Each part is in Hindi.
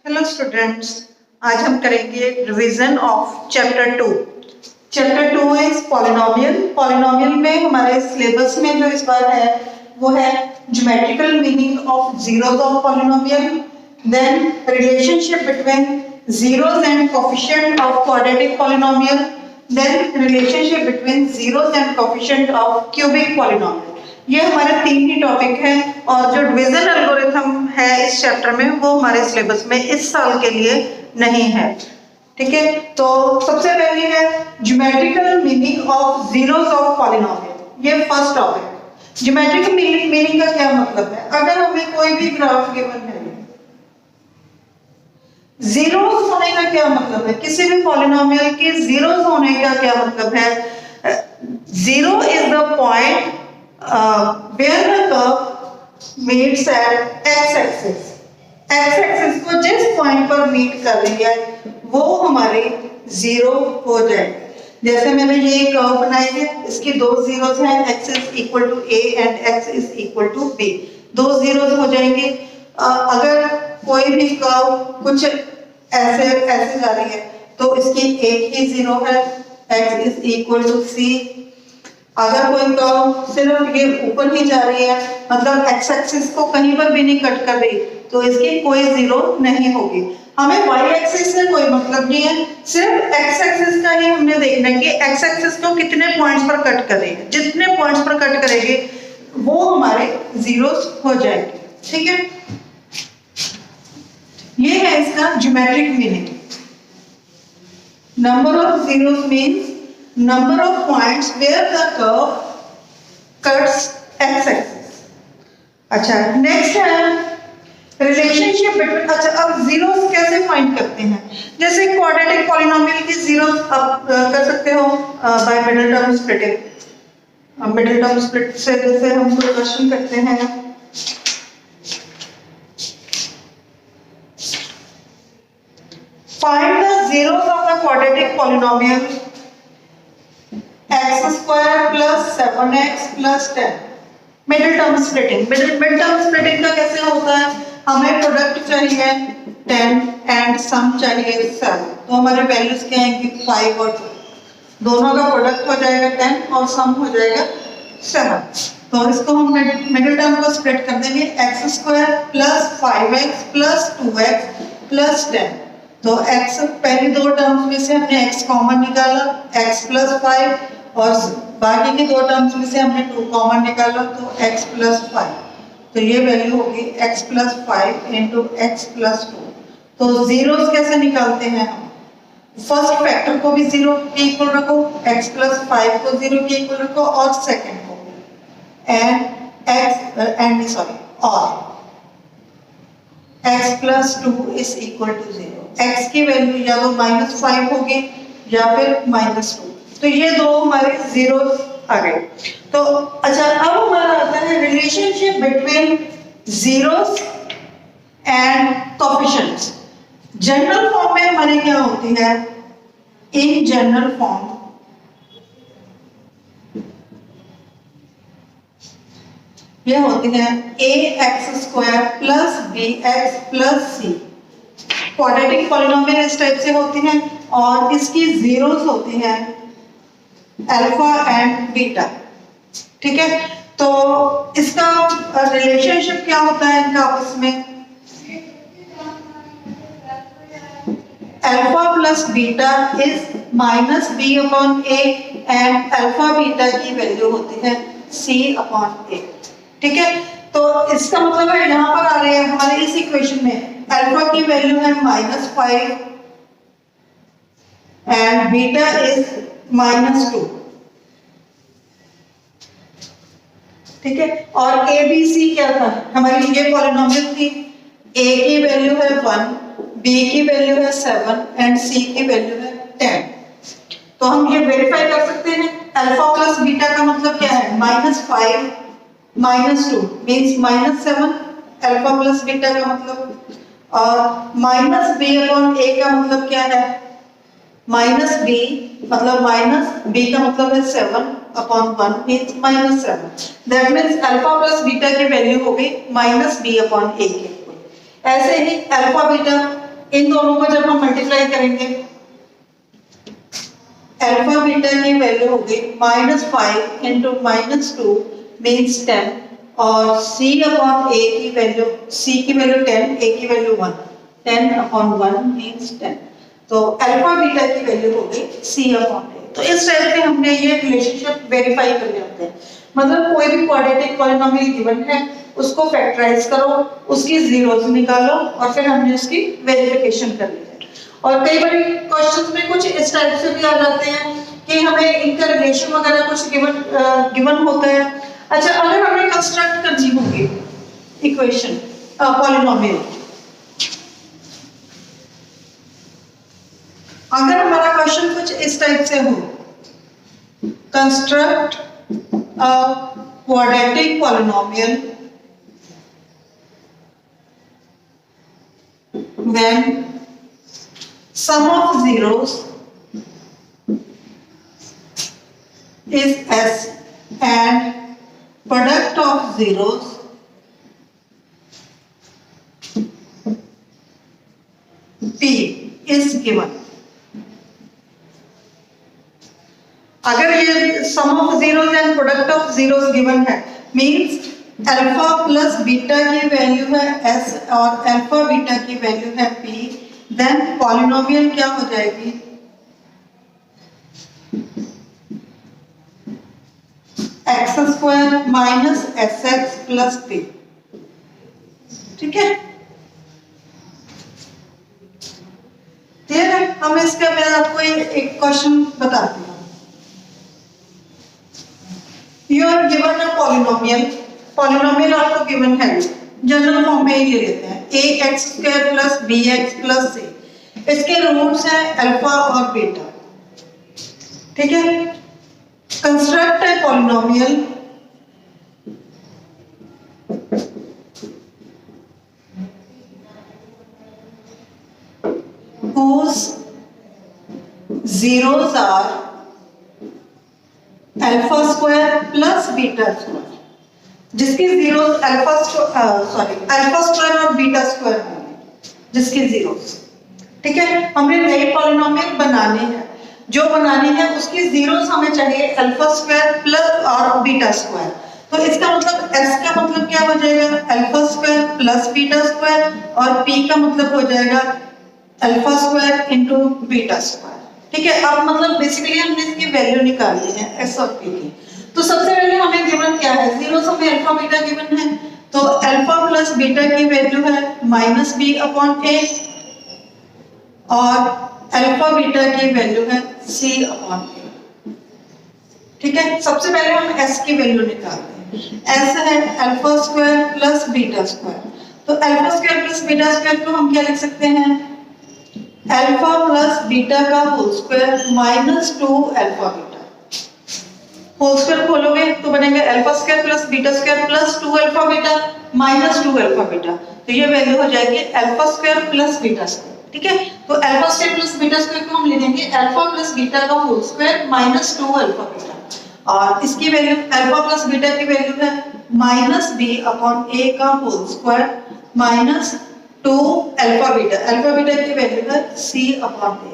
हेलो स्टूडेंट्स, आज हम करेंगे revision of chapter 2। Chapter 2 is polynomial. Polynomial में हमारे सिलेबस में जो इस बार है वो है geometrical meaning of zeros of polynomial, then relationship between zeros and coefficient of quadratic polynomial, then relationship between zeros and coefficient of cubic polynomial. ये हमारे 3 ही टॉपिक हैं और जो डिवीजन एल्गोरिथम है इस चैप्टर में वो हमारे सिलेबस में इस साल के लिए नहीं है। ठीक है, तो सबसे पहले है geometrical meaning of zeros of polynomial. ये फर्स्ट टॉपिक है। ज्योमेट्रिकल मीनिंग का क्या मतलब है? अगर हमें कोई भी ग्राफ गिवन है, जीरोस होने का क्या मतलब है? किसी भी पॉलिनोमियल के जीरोस होने का क्या मतलब है? Zero is the point where the curve meets at x-axis। x-axis को जिस पॉइंट पर मीट कर रही है वो हमारे जीरो हो जाएगा। जैसे मैंने ये कर्व बनाई है, इसकी 2 जीरोस हैं, x is equal to a and x is equal to b। 2 zeros हो जाएंगे। अगर कोई भी कर्व कुछ ऐसे जा रही है तो इसकी एक ही जीरो है, x is equal to c। अगर कोई कर्व सिर्फ ये ऊपर ही जा रही है, मतलब एक्स एक्सिस को कहीं पर भी नहीं कट कर रही, तो इसकी कोई जीरो नहीं होगी। हमें वाई एक्सिस से कोई मतलब नहीं है, सिर्फ एक्स एक्सिस का ही हमने देखना है कि एक्स एक्सिस को कितने पॉइंट्स पर कट करेगी। जितने पॉइंट्स पर कट करेगी वो हमारे जीरोस हो जाएंगे। ठीक है, ये है इसका geometric meaning. Number of zeros means number of points where the curve cuts x-axis। अच्छा, नेक्स्ट है रिलेशनशिप बिटवीन। अच्छा, अब जीरोस कैसे फाइंड करते हैं? जैसे क्वाड्रेटिक पॉलिनोमियल की जीरोस आप कर सकते हो by middle term splitting. Middle term split से जैसे हम कोई क्वेश्चन करते हैं, find the zeros of the quadratic polynomial x square plus 7x plus 10। Middle term splitting. Middle term splitting का कैसे होता है? हमें प्रोडक्ट चाहिए 10 एंड सम चाहिए 7, तो हमारे वैल्यूज क्या आएंगी 5 और 2। दोनों का प्रोडक्ट हो जाएगा 10 और सम हो जाएगा 7। तो इसको हम मिडिल टर्म को स्प्लिट कर देंगे, x square plus 5x plus 2x plus 10। तो x पहली 2 टर्म्स में से हमने x कॉमन निकाला, x प्लस 5, और बाकी के 2 टर्म्स में से हमने 2 कॉमन निकाला तो x प्लस 5। तो ये वैल्यू होगी x plus 5 into x plus 2। तो जीरोस कैसे निकालते हैं हम? फर्स्ट फैक्टर को भी जीरो के इक्वल रखो, x प्लस 5 को जीरो के इक्वल रखो, और सेकेंड को और x plus 2 is equal to 0। x की वैल्यू या तो -5 होगी या फिर -2। तो ये 2 हमारे जीरोस आ गए। तो अच्छा, अब हमारा आता है relationship between zeros and coefficients. General form में हमारे क्या होती है? इन जनरल फॉर्म ये होती है ax square plus bx plus c। Quadratic polynomial इस टाइप से होती हैं और इसकी जीरोस होती हैं अल्फा एंड बीटा। ठीक है, तो इसका रिलेशनशिप क्या होता है इनका आपस में? Alpha plus beta is minus b upon a and alpha beta की वैल्यू होती है सी अपॉन ए। ठीक है, तो इसका मतलब है यहाँ पर आ रहे हैं हमारे इस इक्वेशन में अल्फा की वैल्यू है -5 एंड बीटा इज -2। ठीक है, और ए बी सी क्या था? हमारी ये पॉलिनोमियल थी। a की वैल्यू है 1, b की वैल्यू है 7 एंड c की वैल्यू है 10। तो हम ये वेरीफाई कर सकते हैं अल्फा प्लस बीटा का मतलब क्या है? -5 -2 मींस -7 अल्फा प्लस बीटा का मतलब, और -b अपॉन a का मतलब क्या है? -b मतलब -b का मतलब है 7 upon 1 means -7। That means alpha plus beta की वैल्यू हो गई -b अपॉन a के। ऐसे ही अल्फा बीटा इन दोनों को जब हम मल्टीप्लाई करेंगे, अल्फा बीटा की वैल्यू होगी -5 इंटू -2 मीन्स 10, और c अपॉन a की वैल्यू, c की वैल्यू 10, a की वैल्यू 1, 10 अपॉन 1 मीन्स 10। तो अल्फा बीटा की वैल्यू होगी c अपॉन a। तो इस टाइप से हमने ये रिलेशनशिप वेरीफाई करने होते हैं। मतलब कोई भी क्वाड्रेटिक पॉलिनोमियल गिवन है, उसको फैक्टराइज करो, उसकी जीरोस निकालो और फिर हमने उसकी वेरिफिकेशन कर ली है। और कई बार क्वेश्चंस में कुछ इस टाइप से भी आ जाते हैं कि हमें इनका रिलेशन वगैरह कुछ गिवन होता है। अच्छा, अगर हमें कंस्ट्रक्ट करनी होगी इक्वेशन पॉलिनोमियल, अगर हमारा क्वेश्चन कुछ इस टाइप से हो, construct a quadratic polynomial when sum of zeros is s and product of zeros p is given। अगर ये sum of zeros and product of zeros given है, मींस अल्फा प्लस बीटा की वैल्यू है s और अल्फा बीटा की वैल्यू है p, देन पॉलिनोमियल क्या हो जाएगी, x square minus s x plus p। ठीक है, क्लियर है? हम इसका मैं आपको एक क्वेश्चन बताती हूँ। You are given a polynomial, polynomial आपको गिवन है, जनरल फॉर्म में ही ले लेते हैं, a x square plus b x plus c. इसके रूट्स हैं अल्फा और बीटा। ठीक है, कंस्ट्रक्ट है polynomial whose zeros are alpha square plus beta square, जिसके जीरोस अल्फा स्क्वायर और बीटा स्क्वायर होंगे, जिसके जीरोस। ठीक है, हमने नई पॉलिनोमियल बनानी है, जो बनानी है उसकी जीरोस हमें चाहिए अल्फा स्क्वायर प्लस और बीटा स्क्वायर। तो इसका मतलब s का मतलब क्या हो जाएगा, alpha square plus beta square, और p का मतलब हो जाएगा alpha square into beta square. ठीक है, अब मतलब बेसिकली हमने इसकी वैल्यू निकालनी है s और p की। तो सबसे पहले हमें गिवन क्या है, जीरो हमें अल्फा बीटा गिवन है, तो अल्फा प्लस बीटा की वैल्यू है -b अपॉन a, और अल्फा बीटा की वैल्यू है c अपॉन a। ठीक है, सबसे पहले हम s की वैल्यू निकालते हैं। s है alpha square plus beta square, तो alpha square plus beta square को हम क्या लिख सकते हैं, अल्फा प्लस बीटा का whole square minus 2 alpha beta. Whole square खोलोगे तो बनेगा alpha square plus beta square plus 2 alpha beta minus 2 alpha beta, तो ये वैल्यू हो जाएगी alpha square plus beta square. ठीक है, तो alpha square plus beta square को हम लिखेंगे अल्फा प्लस बीटा का whole square minus 2 alpha beta, और इसकी वैल्यू अल्फा प्लस बीटा की वैल्यू है -b अपॉन a का whole square minus 2 alpha beta, alpha beta की वैल्यू है c अपॉन a।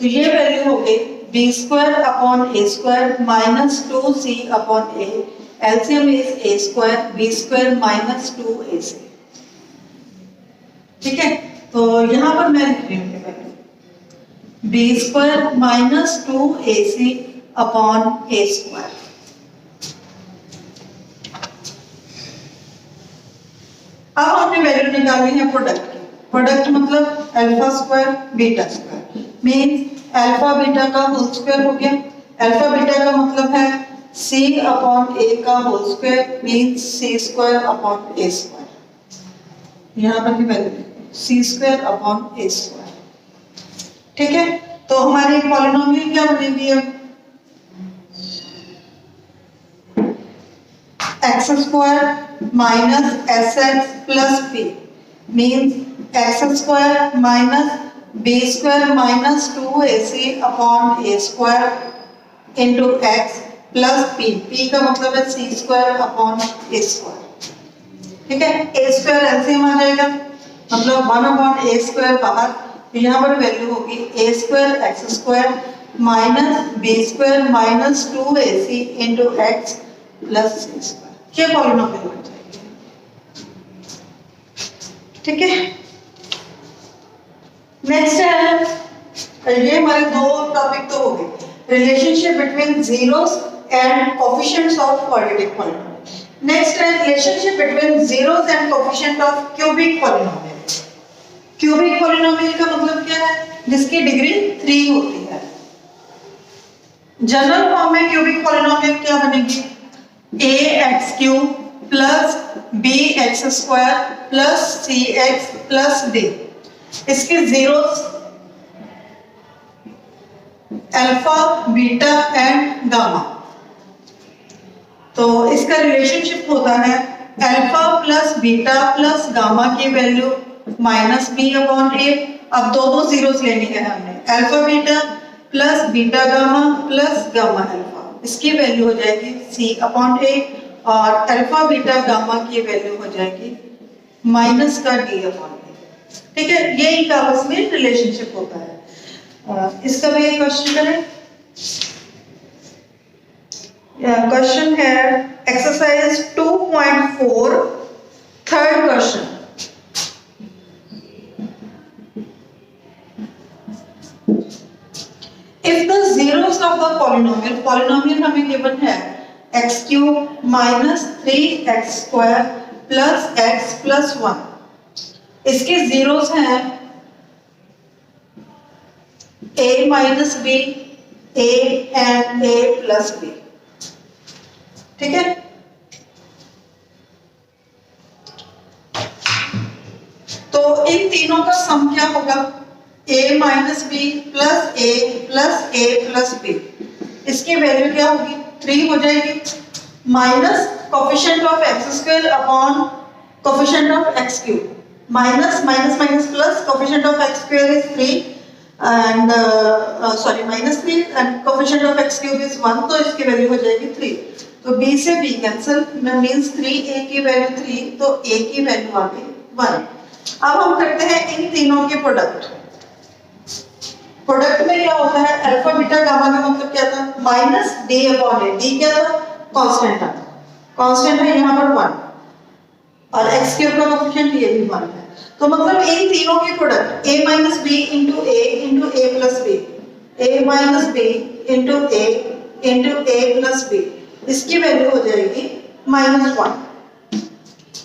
तो ये वैल्यू हो गई b square upon a square minus 2c upon a, LCM is a square b square minus 2ac। ठीक है, तो यहाँ पर मैं लिख रही हूँ b square minus 2ac upon a square. अब हमने वैल्यू निकालनी है प्रोडक्ट की। प्रोडक्ट मतलब alpha square beta square, means alpha beta का होल स्क्वायर हो गया। अल्फा बीटा का मतलब है c अपॉन a का whole square means c square upon a square. यहाँ पर भी value c square upon a square. ठीक है, तो हमारी पॉलिनोमियल क्या बनेगी अब, x square minus s x plus p means x square minus b square minus 2ac upon a square into x plus p, p का मतलब है c square upon a square. ठीक है, a स्क्वायर एलसीएम आ जाएगा, मतलब 1 अपॉन a स्क्वायर बाहर तो यहाँ पर वैल्यू होगी a square x square minus b square minus 2ac into x plus c square. ये पॉलिनोमियल बन जाएगी। ठीक है, नेक्स्ट है, ये हमारे दो टॉपिक तो हो गए, relationship between zeros and coefficients of quadratic polynomial. Next है relationship between zeros and coefficient of cubic polynomial. Cubic polynomial का मतलब क्या है? जिसकी डिग्री 3 होती है। जनरल फॉर्म में क्यूबिक पॉलिनोमियल क्या बनेगी? A x cube plus b x square plus c x plus d. इसके zeros alpha beta and gamma. तो इसका रिलेशनशिप होता है alpha plus beta plus gamma की वैल्यू माइनस बी अपॉन ए। अब दो जीरोस लेनी है हमने, alpha beta plus beta gamma plus gamma alpha. इसकी वैल्यू हो जाएगी सी अपॉन ए और अल्फा बीटा गामा की वैल्यू हो जाएगी माइनस का डी अपॉन ए। ठीक है, ये एक आपस में रिलेशनशिप होता है। इसका भी एक क्वेश्चन करें। क्वेश्चन है exercise 2.4 third question. If the zeros of the polynomial हमें गिवन है x cube minus 3x square plus x plus 1। इसके जीरोस हैं a minus b, a and a plus b। ठीक है, तो इन तीनों का सम क्या होगा? a minus b plus a plus b. इसकी वैल्यू क्या होगी? 3 हो जाएगी minus coefficient of x square upon coefficient of x cube. Minus minus minus plus coefficient of x square is 3 and sorry minus 3 and coefficient of x cube is 1, तो इसकी वैल्यू हो जाएगी 3। तो b से b कैंसिल, मींस 3a की वैल्यू 3, तो a की वैल्यू आ गई 1। अब हम करते हैं इन तीनों के प्रोडक्ट। प्रोडक्ट में क्या होता है? अल्फा बीटा गामा का मतलब क्या था? माइनस डी अपॉन ए। डी क्या था? कांस्टेंट था, कांस्टेंट है यहाँ पर 1 और एक्स क्यूब का कोएफिशिएंट ये भी 1 है। तो मतलब इन तीनों के product a minus b into a plus b, a minus b into a plus b. इसकी वैल्यू हो जाएगी -1।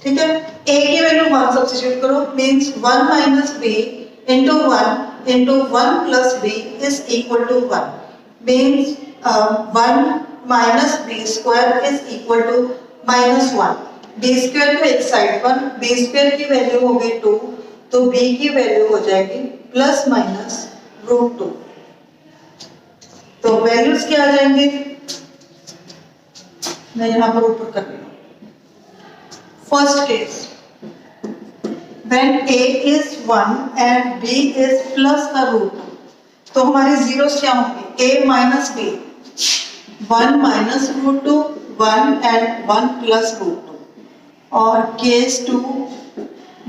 ठीक है, a की वैल्यू 1 सब्स्टिट्यूट करो, means 1 minus b into 1 into 1 plus b is equal to 1, means 1 minus b square is equal to -1। b square को एक साइड पर, b square की वैल्यू हो गई 2, तो b की वैल्यू हो जाएगी प्लस माइनस √2। तो वैल्यूज क्या आ जाएंगे? मैं यहाँ पर ऊपर कर रही हूँ। First case, when a is 1 and b is plus का रूट, तो हमारे जीरोस क्या होंगे? a minus b, 1 minus √2, 1 and 1 plus √2। और case 2,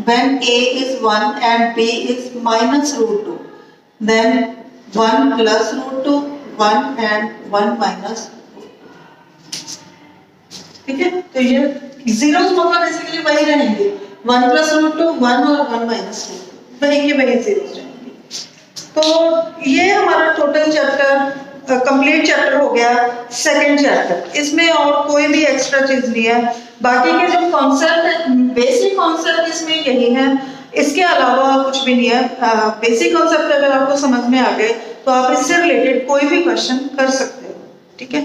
when a is 1 and b is minus √2, then 1 plus √2, 1 and 1 minus √2। ठीक है, तो ये जीरोस मतलब बेसिकली वही रहेंगे, 1 प्लस √2, 1 और 1 माइनस √2, वही के वही जीरोस रहेंगे। तो ये हमारा टोटल चैप्टर कंप्लीट चैप्टर हो गया, सेकंड चैप्टर। इसमें और कोई भी एक्स्ट्रा चीज नहीं है। बाकी के जो कॉन्सेप्ट, बेसिक कॉन्सेप्ट इसमें यही है, इसके अलावा कुछ भी नहीं है। बेसिक कॉन्सेप्ट अगर आपको समझ में आ गए तो आप इससे रिलेटेड कोई भी क्वेश्चन कर सकते हो। ठीक है।